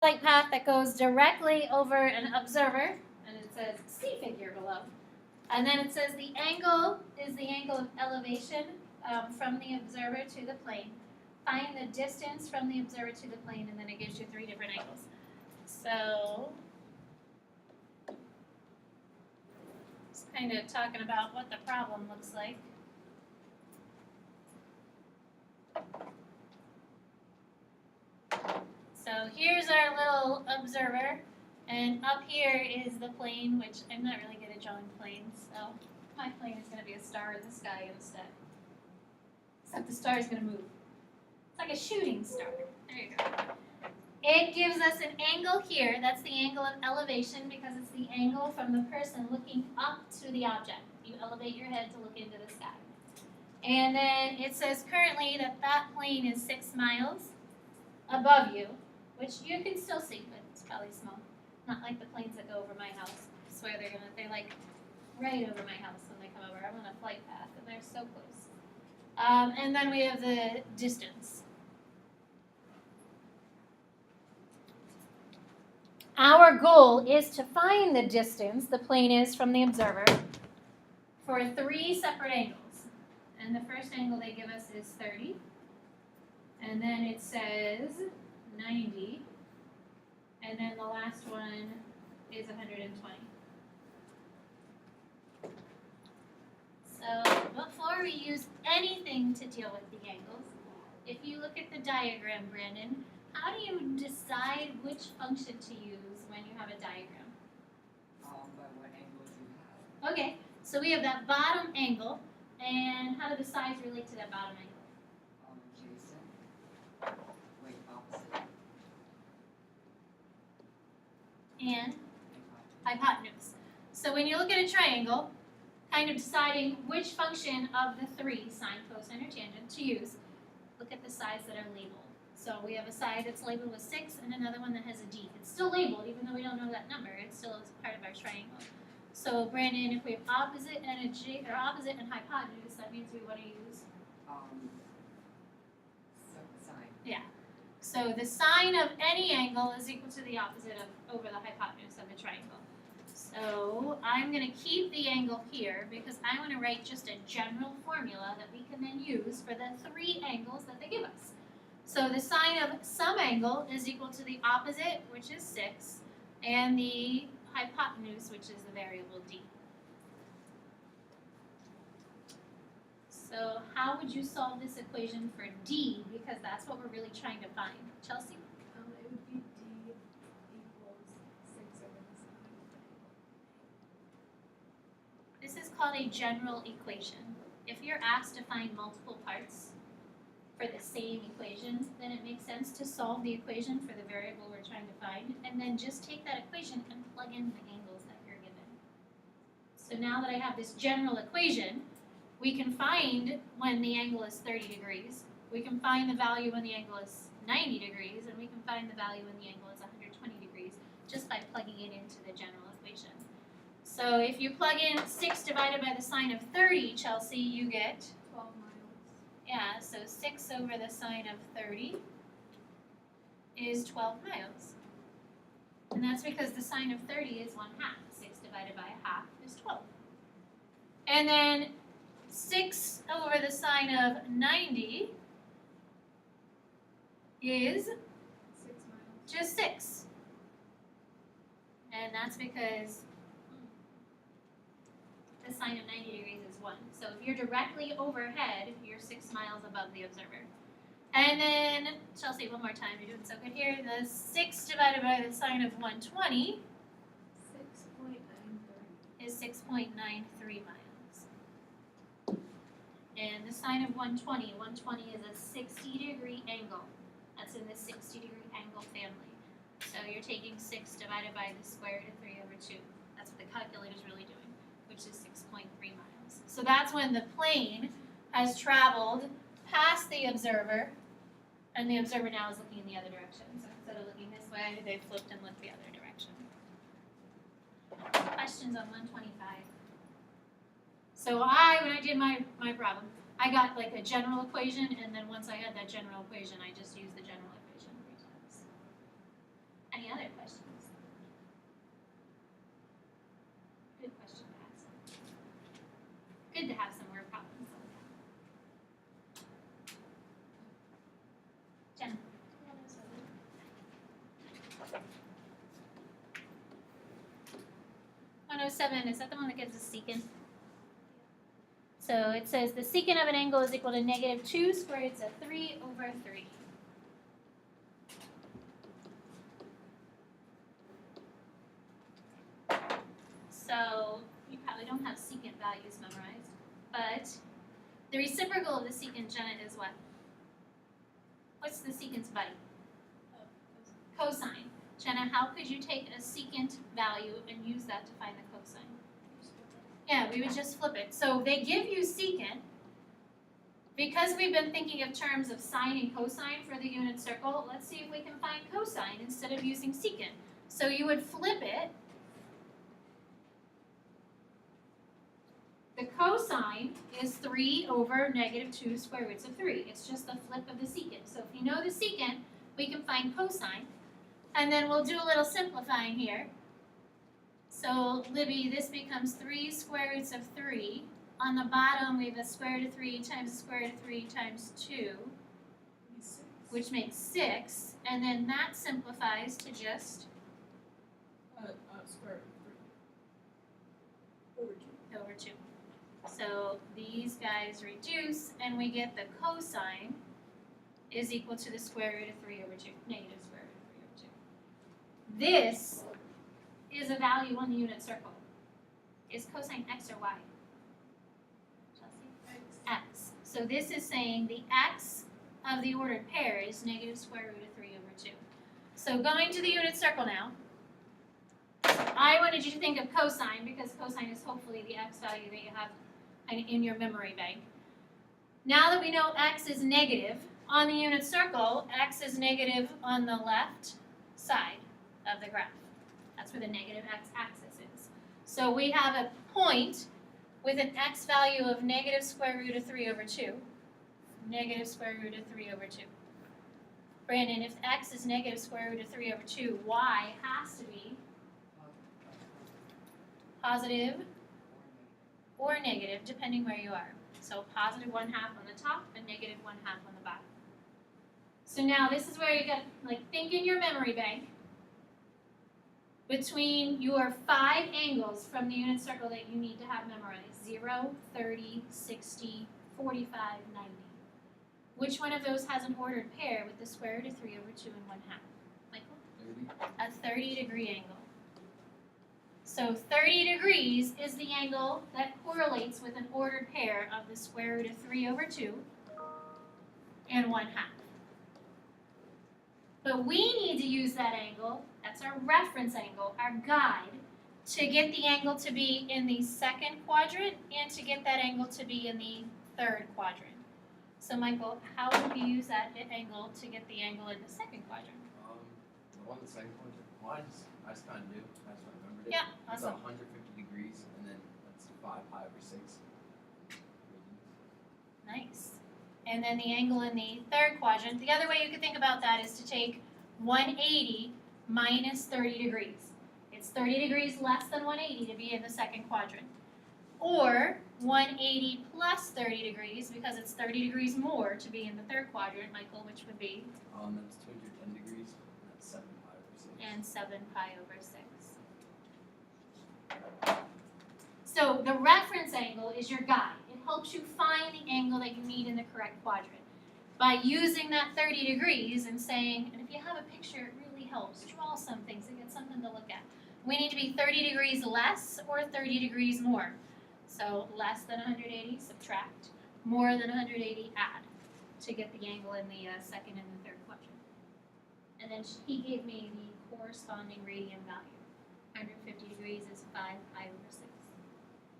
flight path that goes directly over an observer, and it says see figure below. And then it says the angle is the angle of elevation from the observer to the plane. Find the distance from the observer to the plane, and then it gives you 3 different angles. So it's kind of talking about what the problem looks like. So here's our little observer, and up here is the plane, which I'm not really good at drawing planes, so my plane is going to be a star in the sky instead. Except the star is going to move. It's like a shooting star. There you go. It gives us an angle here. That's the angle of elevation because it's the angle from the person looking up to the object. You elevate your head to look into the sky. And then it says currently that that plane is 6 miles above you, which you can still see, but it's probably small. Not like the planes that go over my house. I swear they're like right over my house when they come over. I'm on a flight path, and they're so close. And then we have the distance. Our goal is to find the distance the plane is from the observer for 3 separate angles. And the first angle they give us is 30. And then it says 90. And then the last one is 120. So before we use anything to deal with the angles, if you look at the diagram, Brandon, how do you decide which function to use when you have a diagram? By what angles you have. Okay, so we have that bottom angle, and how do the sides relate to that bottom angle? Adjacent. Wait, opposite. And hypotenuse. So when you look at a triangle, kind of deciding which function of the 3, sine, cosine, or tangent, to use, look at the sides that are labeled. So we have a side that's labeled with 6 and another one that has a D. It's still labeled, even though we don't know that number. It still is part of our triangle. So Brandon, if we have opposite and opposite and hypotenuse, that means we want to use Sine. Yeah. So the sine of any angle is equal to the opposite of over the hypotenuse of the triangle. So I'm going to keep the angle here because I want to write just a general formula that we can then use for the 3 angles that they give us. So the sine of some angle is equal to the opposite, which is 6, and the hypotenuse, which is the variable d. So how would you solve this equation for d? Because that's what we're really trying to find. Chelsea? It would be d equals 6 over the sine. This is called a general equation. If you're asked to find multiple parts for the same equation, then it makes sense to solve the equation for the variable we're trying to find, and then just take that equation and plug in the angles that you're given. So now that I have this general equation, we can find when the angle is 30 degrees, we can find the value when the angle is 90 degrees, and we can find the value when the angle is 120 degrees just by plugging it into the general equation. So if you plug in 6 divided by the sine of 30, Chelsea, you get 12 miles. yeah, so 6 over the sine of 30 is 12 miles. And that's because the sine of 30 is 1/2. 6 divided by 1/2 is 12. And then 6 over the sine of 90 is 6 miles. just 6. And that's because the sine of 90 degrees is 1. So if you're directly overhead, you're 6 miles above the observer. And then, Chelsea, one more time. You're doing so good here. The 6 divided by the sine of 120 6.93. is 6.93 miles. And the sine of 120 is a 60-degree angle. That's in the 60-degree angle family. So you're taking 6 divided by the square root of 3 over 2. That's what the calculator's really doing, which is 6.3 miles. So that's when the plane has traveled past the observer, and the observer now is looking in the other direction. So instead of looking this way, they've flipped and looked the other direction. Questions on 125? So when I did my problem, I got like a general equation, and then once I had that general equation, I just used the general equation 3 times. expected to have some more problems. Jen. 107, is that the one that gives us secant? So it says the secant of an angle is equal to negative 2 squared roots of 3 over 3. So you probably don't have secant values memorized, but the reciprocal of the secant, Jenna, is what? What's the secant's buddy? Cosine. Jenna, how could you take a secant value and use that to find the cosine? Yeah, we would just flip it. So they give you secant. Because we've been thinking of terms of sine and cosine for the unit circle, let's see if we can find cosine instead of using secant. So you would flip it. The cosine is 3 over negative 2 square roots of 3. It's just the flip of the secant. So if you know the secant, we can find cosine. And then we'll do a little simplifying here. So, Libby, this becomes 3 square roots of 3. On the bottom, we have a square root of 3 times the square root of 3 times 2, which makes 6. And then that simplifies to just Square root of 3 over 2. over 2. So these guys reduce, and we get the cosine is equal to the square root of 3 over 2, negative square root of 3 over 2. This is a value on the unit circle. Is cosine x or y? Chelsea? X. So this is saying the x of the ordered pair is negative square root of 3 over 2. So going to the unit circle now, I wanted you to think of cosine because cosine is hopefully the x value that you have in your memory bank. Now that we know x is negative on the unit circle, x is negative on the left side of the graph. That's where the negative x-axis is. So we have a point with an x value of negative square root of 3 over 2. Negative square root of 3 over 2. Brandon, if x is negative square root of 3 over 2, y has to be positive or negative, depending where you are. So positive 1/2 on the top and negative 1/2 on the bottom. So now this is where you get, think in your memory bank between your 5 angles from the unit circle that you need to have memorized. 0, 30, 60, 45, 90. Which one of those has an ordered pair with the square root of 3 over 2 and 1/2? Michael? 30. A 30-degree angle. So 30 degrees is the angle that correlates with an ordered pair of the square root of 3 over 2 and 1/2. But we need to use that angle, that's our reference angle, our guide, to get the angle to be in the second quadrant and to get that angle to be in the third quadrant. So Michael, how would you use that angle to get the angle in the second quadrant? The one in the second quadrant, I just kind of knew, I just remembered it. Yeah, It's awesome. 150 degrees, and then that's 5 pi over 6. Nice. And then the angle in the third quadrant, the other way you could think about that is to take 180 minus 30 degrees. It's 30 degrees less than 180 to be in the second quadrant. Or 180 plus 30 degrees, because it's 30 degrees more to be in the third quadrant, Michael, which would be? That's 210 degrees, and that's 7 pi over 6. And 7 pi over 6. So the reference angle is your guide. It helps you find the angle that you need in the correct quadrant. By using that 30 degrees and saying, and if you have a picture, it really helps. Draw some things and get something to look at. We need to be 30 degrees less or 30 degrees more. So less than 180, subtract. More than 180, add. To get the angle in the second and the third quadrant. And then he gave me the corresponding radian value. 150 degrees is 5 pi over 6.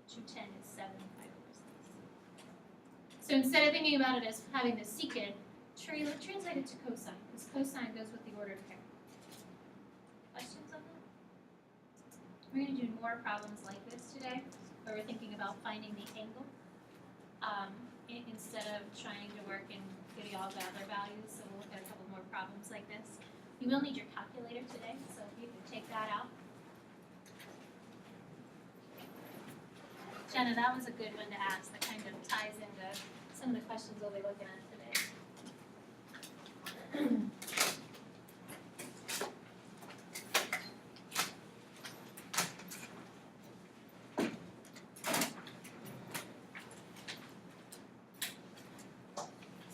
210 is 7 pi over 6. So instead of thinking about it as having the secant, translate it to cosine, because cosine goes with the ordered pair. Questions on that? We're going to do more problems like this today, where we're thinking about finding the angle instead of trying to work in good algebra values. So we'll look at a couple more problems like this. You will need your calculator today, so if you could take that out. Jenna, that was a good one to ask. That kind of ties into some of the questions we'll be looking at today.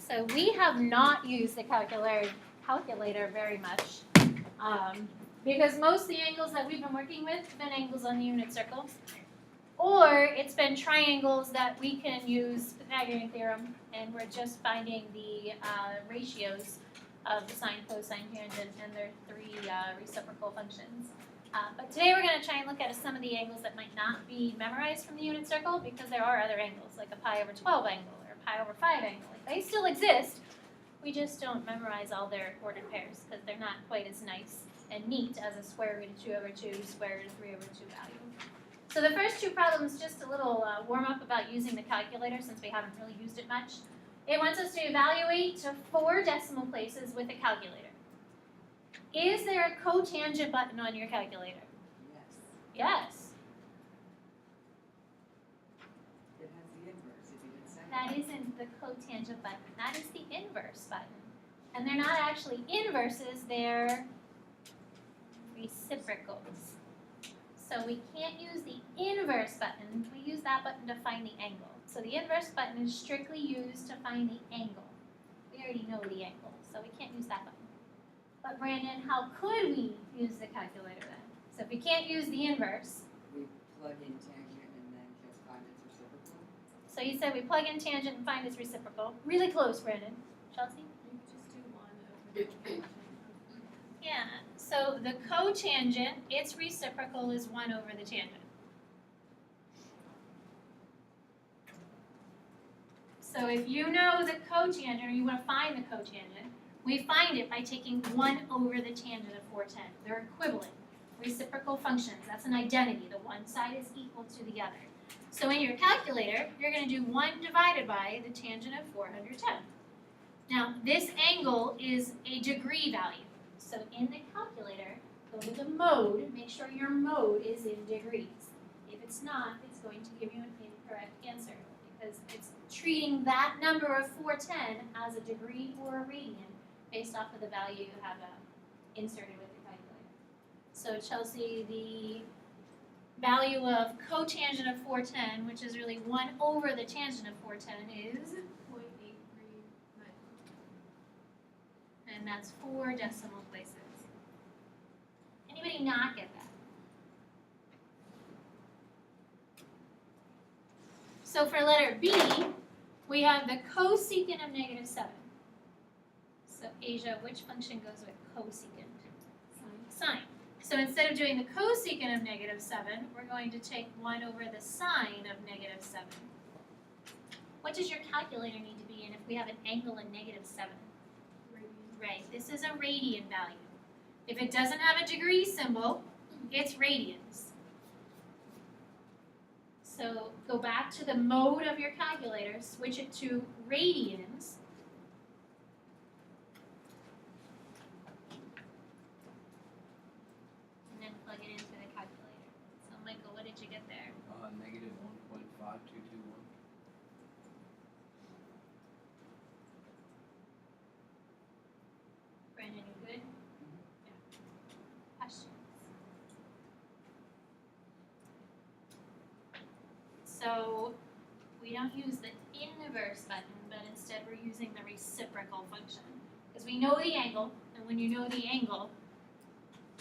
So we have not used the calculator very much because most of the angles that we've been working with have been angles on the unit circle, or it's been triangles that we can use Pythagorean theorem, and we're just finding the ratios of the sine, cosine, tangent, and their three reciprocal functions. But today we're going to try and look at some of the angles that might not be memorized from the unit circle, because there are other angles, like a pi over 12 angle or a pi over 5 angle. Like, they still exist. We just don't memorize all their ordered pairs because they're not quite as nice and neat as a square root of 2 over 2, square root of 3 over 2 value. So the first two problems, just a little warm up about using the calculator since we haven't really used it much. It wants us to evaluate to 4 decimal places with a calculator. Is there a cotangent button on your calculator? Yes. Yes. It has the inverse, if you didn't say. That isn't the cotangent button. That is the inverse button. And they're not actually inverses, they're reciprocals. So we can't use the inverse button. We use that button to find the angle. So the inverse button is strictly used to find the angle. We already know the angle, so we can't use that button. But Brandon, how could we use the calculator then? So if we can't use the inverse, We plug in tangent and then just find its reciprocal. so you said we plug in tangent and find its reciprocal. Really close, Brandon. Chelsea? You could just do 1 over the tangent. Yeah, so the cotangent, its reciprocal is 1 over the tangent. So if you know the cotangent, or you want to find the cotangent, we find it by taking 1 over the tangent of 410. They're equivalent, reciprocal functions. That's an identity. The one side is equal to the other. So in your calculator, you're going to do 1 divided by the tangent of 410. Now, this angle is a degree value. So in the calculator, go to the mode, make sure your mode is in degrees. If it's not, it's going to give you an incorrect answer because it's treating that number of 410 as a degree or a radian based off of the value you have inserted with the calculator. So Chelsea, the value of cotangent of 410, which is really 1 over the tangent of 410, is? 0.839. And that's 4 decimal places. Anybody not get that? So for letter B, we have the cosecant of -7. So Asia, which function goes with cosecant? Sine. So instead of doing the cosecant of -7, we're going to take 1 over the sine of -7. What does your calculator need to be in if we have an angle in -7? Right, this is a radian value. If it doesn't have a degree symbol, it's radians. So go back to the mode of your calculator, switch it to radians. And then plug it into the calculator. So Michael, what did you get there? Negative 1.5221. Brandon, you good? Yeah. Questions? So we don't use the inverse button, but instead we're using the reciprocal function. Because we know the angle, and when you know the angle,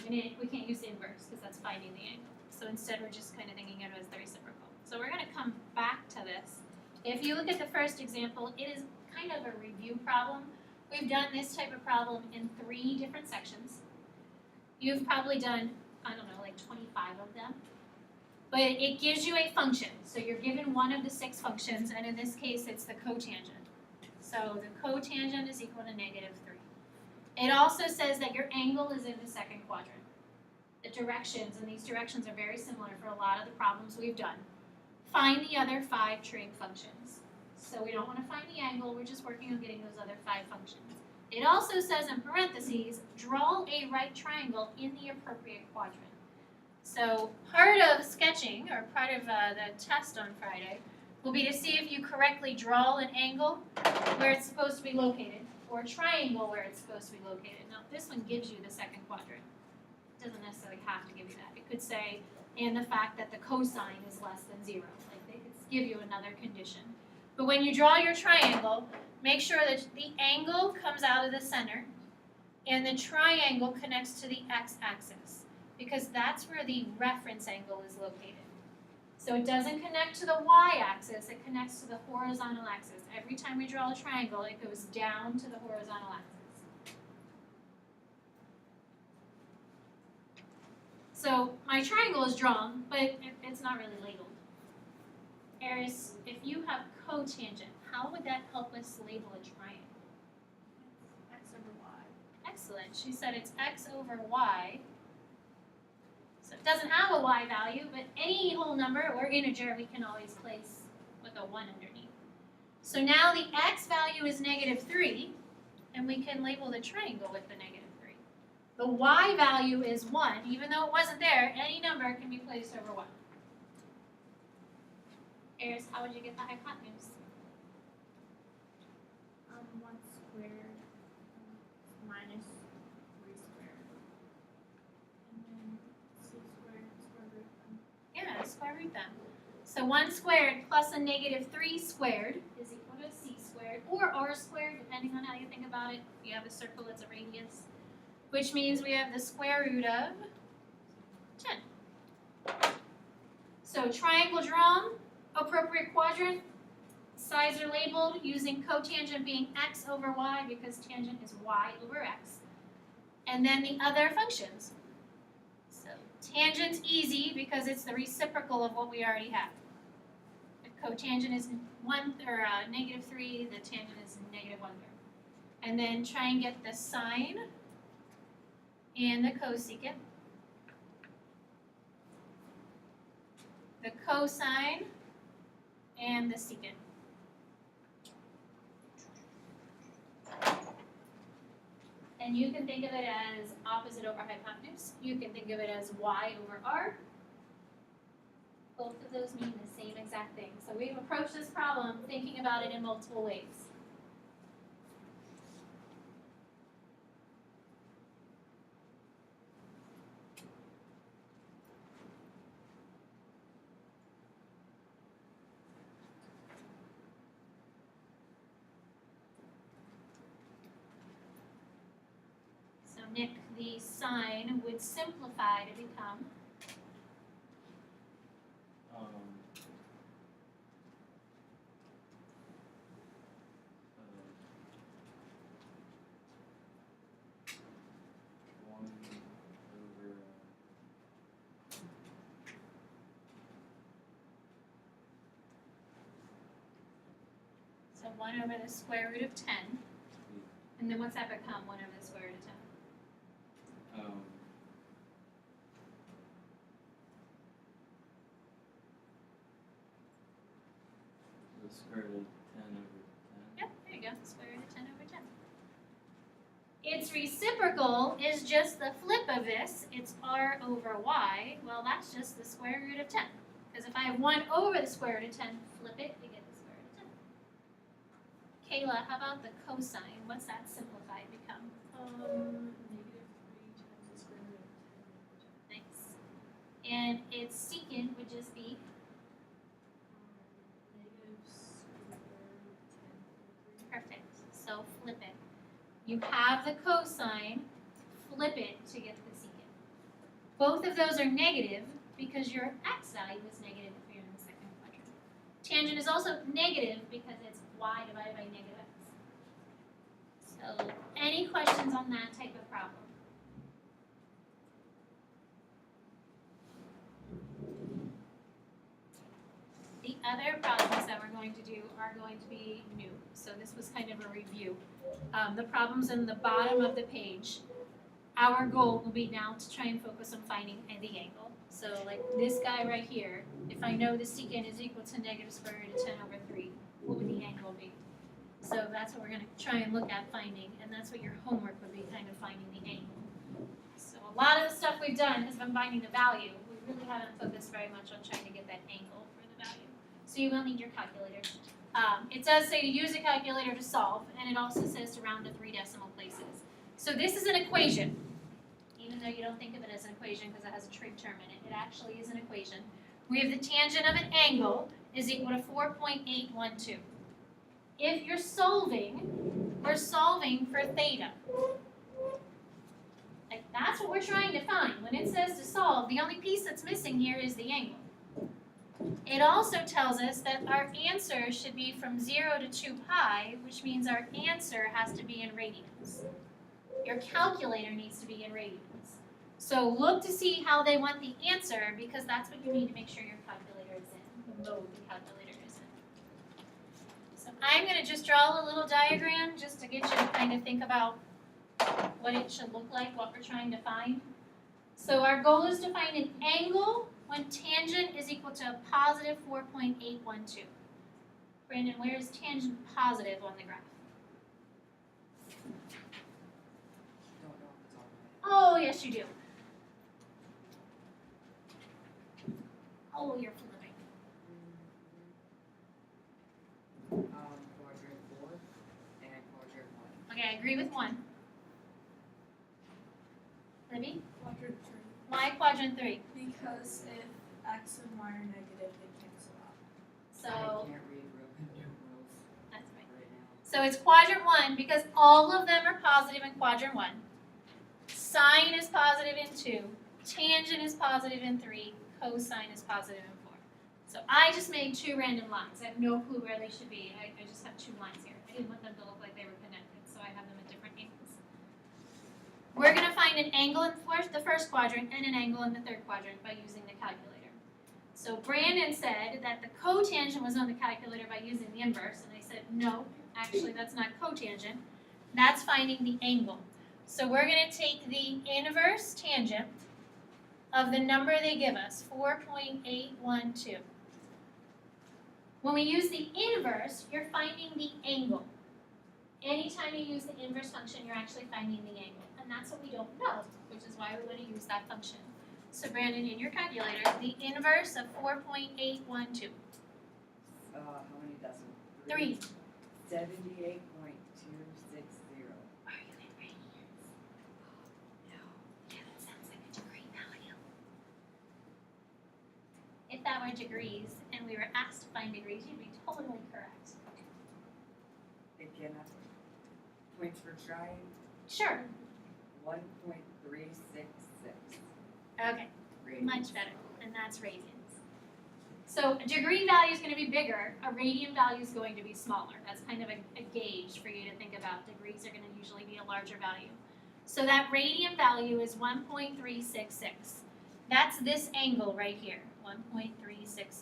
we can't use the inverse because that's finding the angle. So instead we're just kind of thinking of it as the reciprocal. So we're going to come back to this. If you look at the first example, it is kind of a review problem. We've done this type of problem in 3 different sections. You've probably done, I don't know, like 25 of them. But it gives you a function. So you're given one of the 6 functions, and in this case, it's the cotangent. So the cotangent is equal to -3. It also says that your angle is in the second quadrant. The directions, and these directions are very similar for a lot of the problems we've done. Find the other 5 trig functions. So we don't want to find the angle, we're just working on getting those other 5 functions. It also says in parentheses, draw a right triangle in the appropriate quadrant. So part of sketching, or part of the test on Friday, will be to see if you correctly draw an angle where it's supposed to be located, or a triangle where it's supposed to be located. Now, this one gives you the second quadrant. It doesn't necessarily have to give you that. It could say, and the fact that the cosine is less than 0. Like, they could give you another condition. But when you draw your triangle, make sure that the angle comes out of the center, and the triangle connects to the x-axis, because that's where the reference angle is located. So it doesn't connect to the y-axis, it connects to the horizontal axis. Every time we draw a triangle, it goes down to the horizontal axis. So my triangle is drawn, but it's not really labeled. Eris, if you have cotangent, how would that help us label a triangle? X over Y. Excellent. She said it's x over y. So it doesn't have a y value, but any whole number or integer we can always place with a 1 underneath. So now the x value is -3, and we can label the triangle with the -3. The y value is 1. Even though it wasn't there, any number can be placed over 1. Eris, how would you get the hypotenuse? 1 squared minus 3 squared. And then c squared, square root them. Yeah, square root them. So 1 squared plus a -3 squared is equal to c squared, or r squared, depending on how you think about it. If you have a circle, it's a radius. Which means we have the square root of 10. So triangle drawn, appropriate quadrant, sides are labeled using cotangent being x over y because tangent is y over x. And then the other functions. So tangent's easy because it's the reciprocal of what we already have. If cotangent is -3, the tangent is -1/3. And then try and get the sine and the cosecant. The cosine and the secant. And you can think of it as opposite over hypotenuse. You can think of it as y over r. Both of those mean the same exact thing. So we've approached this problem thinking about it in multiple ways. So Nick, the sine would simplify to become so 1 over the square root of 10. And then what's that become? 1 over the square root of 10. The square root of 10 over 10. Yep, there you go, square root of 10 over 10. Its reciprocal is just the flip of this. It's r over y. Well, that's just the square root of 10. Because if I have 1 over the square root of 10, flip it to get the square root of 10. Kayla, how about the cosine? What's that simplified become? -3 times the square root of 10 over 10. Nice. And its secant would just be Negative square root of 10 over 3. perfect. So flip it. You have the cosine, flip it to get the secant. Both of those are negative because your x value is negative if you're in the second quadrant. Tangent is also negative because it's y divided by negative x. So any questions on that type of problem? The other problems that we're going to do are going to be new. So this was kind of a review. The problems in the bottom of the page. Our goal will be now to try and focus on finding the angle. So like this guy right here, if I know the secant is equal to negative square root of 10 over 3, what would the angle be? So that's what we're going to try and look at finding, and that's what your homework would be, kind of finding the angle. So a lot of the stuff we've done has been finding the value. We really haven't focused very much on trying to get that angle for the value. So you will need your calculator. It does say to use a calculator to solve, and it also says to round to 3 decimal places. So this is an equation, even though you don't think of it as an equation because it has a trig term in it. It actually is an equation. We have the tangent of an angle is equal to 4.812. If you're solving, we're solving for theta. Like, that's what we're trying to find. When it says to solve, the only piece that's missing here is the angle. It also tells us that our answer should be from 0 to 2 pi, which means our answer has to be in radians. Your calculator needs to be in radians. So look to see how they want the answer, because that's what you need to make sure your calculator is in, the mode the calculator is in. So I'm going to just draw a little diagram just to get you to kind of think about what it should look like, what we're trying to find. So our goal is to find an angle when tangent is equal to a positive 4.812. Brandon, where is tangent positive on the graph? Don't know off the top of my head. Oh, yes you do. Oh, you're flipping. Quadrant 4 and quadrant 1. Okay, I agree with 1. Libby? Quadrant 3. Why quadrant 3? Because if x and y are negative, they cancel out. So, I can't read Roman numerals that's right. right now. So it's quadrant 1 because all of them are positive in quadrant 1. Sine is positive in 2. Tangent is positive in 3. Cosine is positive in 4. So I just made 2 random lines. I have no clue where they should be. I just have 2 lines here. I didn't want them to look like they were connected, so I have them at different angles. We're going to find an angle in the first quadrant and an angle in the third quadrant by using the calculator. So Brandon said that the cotangent was on the calculator by using the inverse, and I said, no, actually that's not cotangent. That's finding the angle. So we're going to take the inverse tangent of the number they give us, 4.812. When we use the inverse, you're finding the angle. Anytime you use the inverse function, you're actually finding the angle. And that's what we don't know, which is why we want to use that function. So Brandon, in your calculator, the inverse of 4.812. How many decimals? 3. 78.260. Are you in radians? No. Yeah, that sounds like a degree value. If that were degrees and we were asked to find degrees, you'd be totally correct. Again, points for trying, Sure. 1.366. Okay. Radians. Much better, and that's radians. So a degree value is going to be bigger, a radian value is going to be smaller. That's kind of a gauge for you to think about. Degrees are going to usually be a larger value. So that radian value is 1.366. That's this angle right here, 1.366.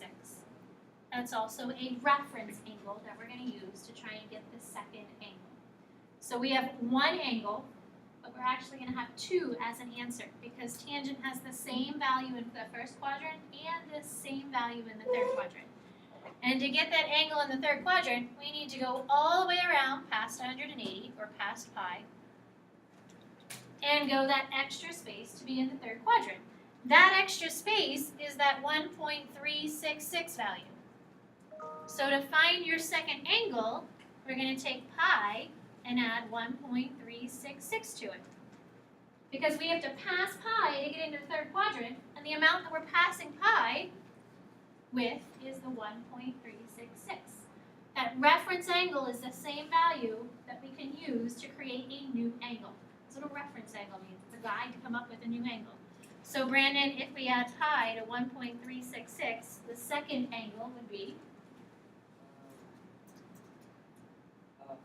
That's also a reference angle that we're going to use to try and get the second angle. So we have one angle, but we're actually going to have 2 as an answer because tangent has the same value in the first quadrant and the same value in the third quadrant. And to get that angle in the third quadrant, we need to go all the way around past 180 or past pi and go that extra space to be in the third quadrant. That extra space is that 1.366 value. So to find your second angle, we're going to take pi and add 1.366 to it. Because we have to pass pi to get into the third quadrant, and the amount that we're passing pi with is the 1.366. That reference angle is the same value that we can use to create a new angle. That's what a reference angle means. It's a guide to come up with a new angle. So Brandon, if we add pi to 1.366, the second angle would be 4.506.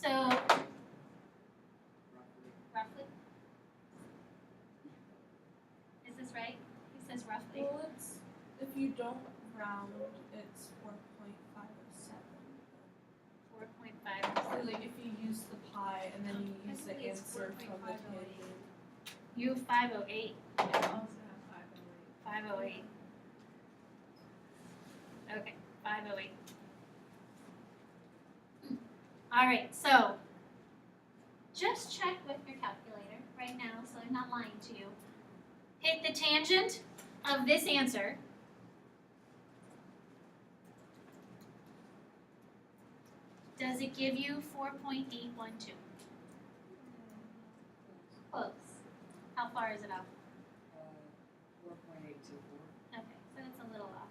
so roughly. Is this right? He says roughly. Well, it's if you don't round, it's 4.507. 4.5. Or like if you use the pi and then you use the Technically it's answer from the 4.508. tangent. You have 508. I also have 508. 508. Okay, 508. All right, so just check with your calculator right now, so I'm not line to you. Hit the tangent of this answer. Does it give you 4.812? Close. How far is it off? 4.824. Okay, so it's a little off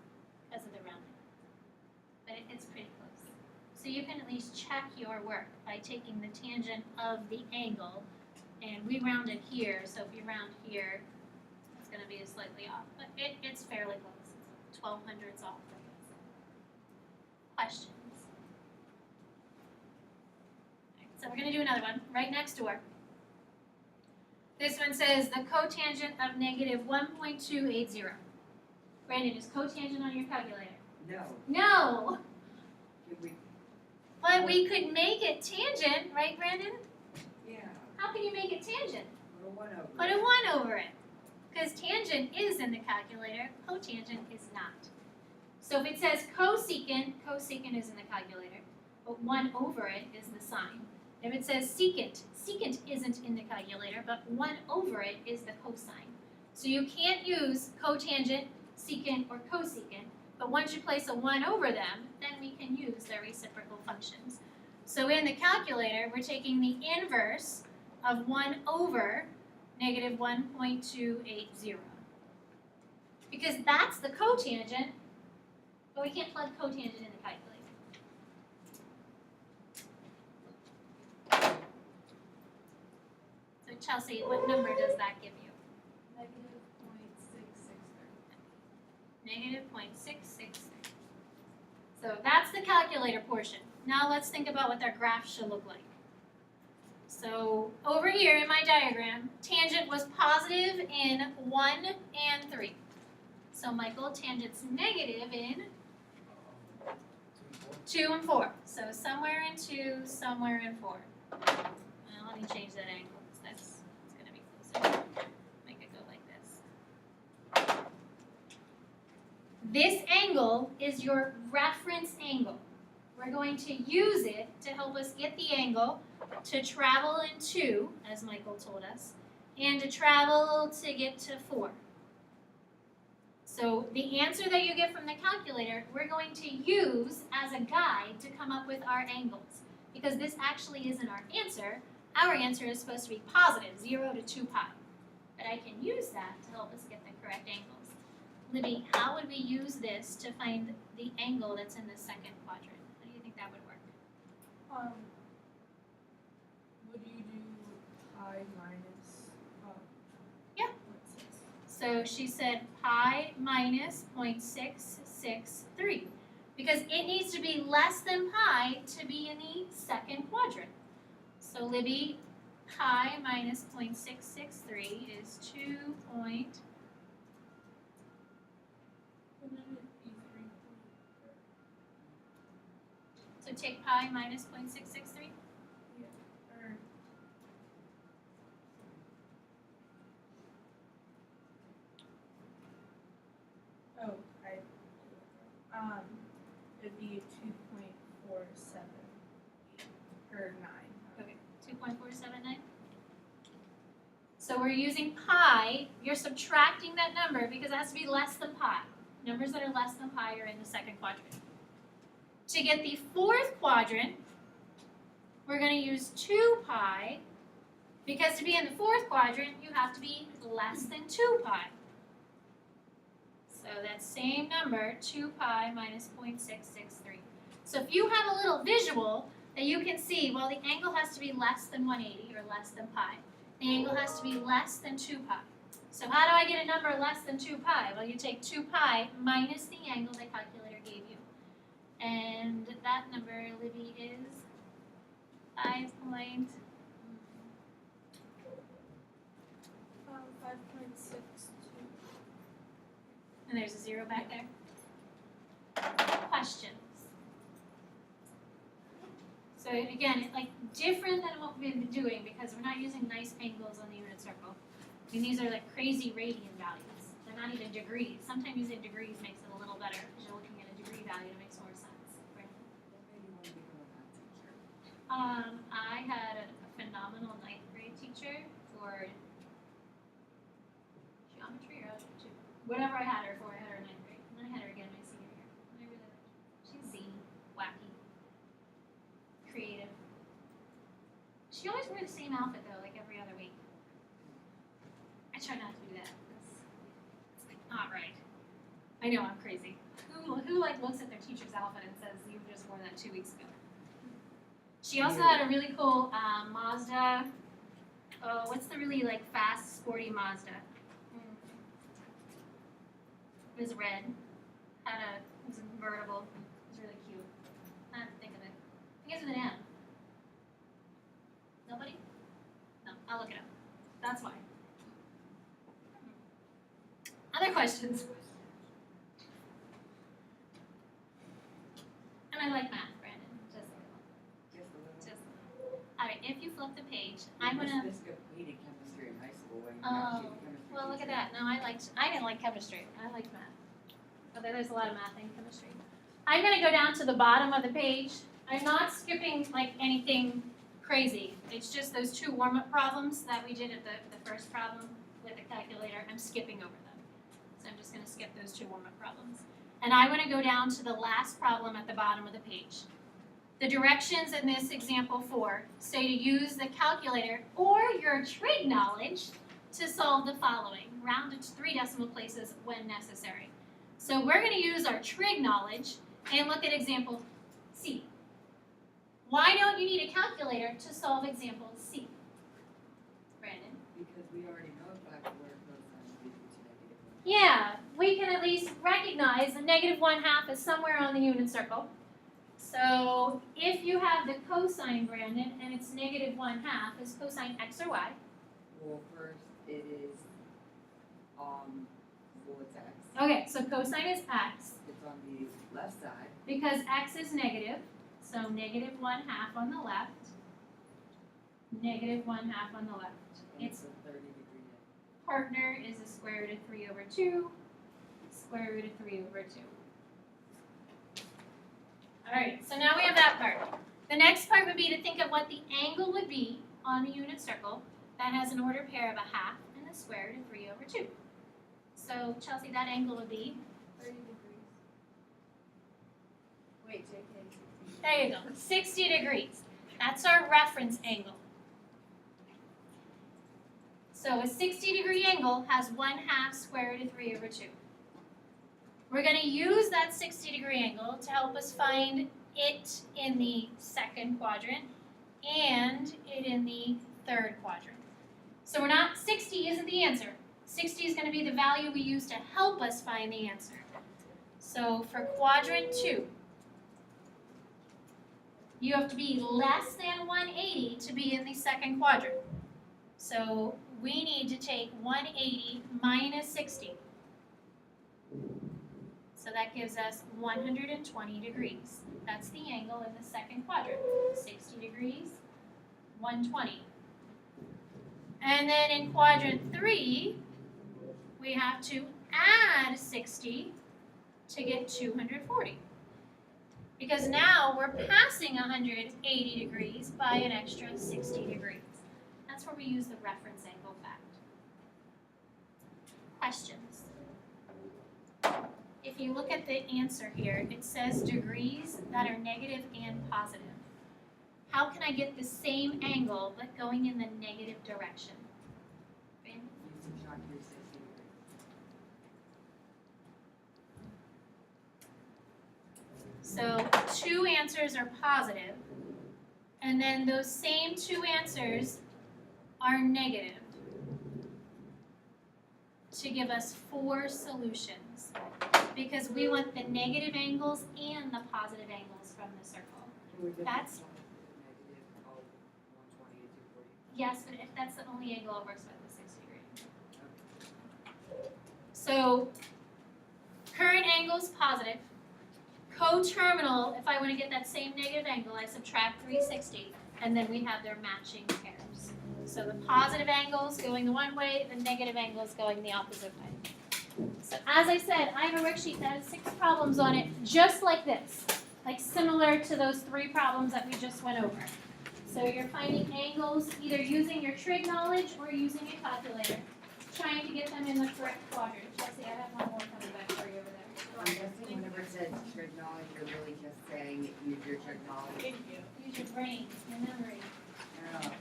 because of the rounding. But it's pretty close. So you can at least check your work by taking the tangent of the angle, and we rounded here, so if you round here, it's going to be slightly off. But it's fairly close. It's 0.12 off. Questions? So we're going to do another one right next door. This one says the cotangent of negative 1.280. Brandon, is cotangent on your calculator? No, No! can we, But we could make it tangent, right, Brandon? yeah, How can you make it tangent? put a 1 over Put it. a 1 over it. Because tangent is in the calculator, cotangent is not. So if it says cosecant, cosecant is in the calculator, but 1 over it is the sign. If it says secant, secant isn't in the calculator, but 1 over it is the cosine. So you can't use cotangent, secant, or cosecant, but once you place a 1 over them, then we can use their reciprocal functions. So in the calculator, we're taking the inverse of 1 over negative 1.280. Because that's the cotangent, but we can't plug cotangent in the calculator. So Chelsea, what number does that give you? -0.663. Negative 0.663. So that's the calculator portion. Now let's think about what their graph should look like. So over here in my diagram, tangent was positive in 1 and 3. So Michael, tangent's negative in 2 and 4. So somewhere in 2, somewhere in 4. Well, let me change that angle because that's going to be closer. Make it go like this. This angle is your reference angle. We're going to use it to help us get the angle to travel in 2, as Michael told us, and to travel to get to 4. So the answer that you get from the calculator, we're going to use as a guide to come up with our angles. Because this actually isn't our answer. Our answer is supposed to be positive, 0 to 2 pi. But I can use that to help us get the correct angles. Libby, how would we use this to find the angle that's in the second quadrant? How do you think that would work? Would you do pi minus, Yeah. 0.6? So she said pi minus 0.663 because it needs to be less than pi to be in the second quadrant. So Libby, pi minus 0.663 is 2. Wouldn't it be 3? So take pi minus 0.663. Yeah, or oh, it'd be 2.478 or 9. Okay, 2.479. So we're using pi. You're subtracting that number because it has to be less than pi. Numbers that are less than pi are in the second quadrant. To get the fourth quadrant, we're going to use 2 pi because to be in the fourth quadrant, you have to be less than 2 pi. So that same number, 2 pi minus 0.663. So if you have a little visual that you can see, well, the angle has to be less than 180 or less than pi. The angle has to be less than 2 pi. So how do I get a number less than 2 pi? Well, you take 2 pi minus the angle the calculator gave you. And that number, Libby, is 5.62. 5.62. And there's a 0 back there. Questions? So again, it's like different than what we've been doing because we're not using nice angles on the unit circle. I mean, these are like crazy radian values. They're not even degrees. Sometimes using degrees makes it a little better because you're looking at a degree value and it makes more sense. Right? What made you want to become a math teacher? I had a phenomenal 9th grade teacher for whatever I had her for, I had her in 9th grade. And then I had her again my senior year. And I really liked her. She's zany, wacky, creative. She always wore the same outfit though, like every other week. I try not to do that. It's like not right. I know I'm crazy. Who like looks at their teacher's outfit and says you just wore that 2 weeks ago? She also had a really cool Mazda. Oh, what's the really like fast, sporty Mazda? It was red. It was a convertible. It was really cute. I have to think of it. I think it's with an M. Nobody? No, I'll look it up. That's why. Other questions? And I like math, Brandon. Just a little. Just a little. Just a little. All right, if you flip the page, I'm gonna. Miss Biscuit hated chemistry in high school. When Oh, she was a chemistry well, look at teacher. that. No, I didn't like chemistry. I liked math. But there's a lot of math in chemistry. I'm gonna go down to the bottom of the page. I'm not skipping like anything crazy. It's just those 2 warm-up problems that we did at the first problem with the calculator. I'm skipping over them. So I'm just gonna skip those 2 warm-up problems. And I want to go down to the last problem at the bottom of the page. The directions in this example 4 say to use the calculator or your trig knowledge to solve the following. Round it to 3 decimal places when necessary. So we're going to use our trig knowledge and look at example C. Why don't you need a calculator to solve example C? Brandon? Because we already know exactly where cosine is equal to negative 1. Yeah, we can at least recognize the negative 1/2 is somewhere on the unit circle. So if you have the cosine, Brandon, and it's negative 1/2, is cosine x or y? Well, first it is, well, it's x. Okay, so cosine is x It's on the left side. because x is negative. So negative 1/2 on the left, negative 1/2 on the left. And Its it's a 30-degree angle. partner is the square root of 3/2, square root of 3/2. All right, so now we have that part. The next part would be to think of what the angle would be on the unit circle that has an ordered pair of a 1/2 and the square root of 3/2. So Chelsea, that angle would be, 30 degrees. Wait, JK, 60. there you go, 60 degrees. That's our reference angle. So a 60-degree angle has 1/2 square root of 3/2. We're going to use that 60-degree angle to help us find it in the second quadrant and it in the third quadrant. So 60 isn't the answer. 60 is going to be the value we use to help us find the answer. So for quadrant 2, you have to be less than 180 to be in the second quadrant. So we need to take 180 minus 60. So that gives us 120 degrees. That's the angle in the second quadrant. 60 degrees, 120. And then in quadrant 3, we have to add 60 to get 240. Because now we're passing 180 degrees by an extra 60 degrees. That's where we use the reference angle fact. Questions? If you look at the answer here, it says degrees that are negative and positive. How can I get the same angle but going in the negative direction? Ben? You subtract your 60 degrees. So 2 answers are positive, and then those same 2 answers are negative to give us 4 solutions, because we want the negative angles and the positive angles from the circle. Can we get That's- this one negative of 120 and 240? Yes, but if that's the only angle it works with, the 60 degree. So current angle is positive. Coterminal, if I want to get that same negative angle, I subtract 360, and then we have their matching pairs. So the positive angles going the one way, the negative angles going the opposite way. So as I said, I have a worksheet that has 6 problems on it, just like this, like similar to those 3 problems that we just went over. So you're finding angles either using your trig knowledge or using a calculator. trying to get them in the correct quadrant. Chelsea, I have one more coming back for you over there. I'm guessing whenever it says trig knowledge, you're really just saying use your trig knowledge. Thank you. Use your brain, your memory.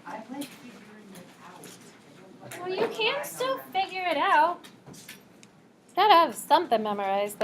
I like figuring it out. I don't Well, like you relying can on still them. figure it out. Gotta have something memorized though.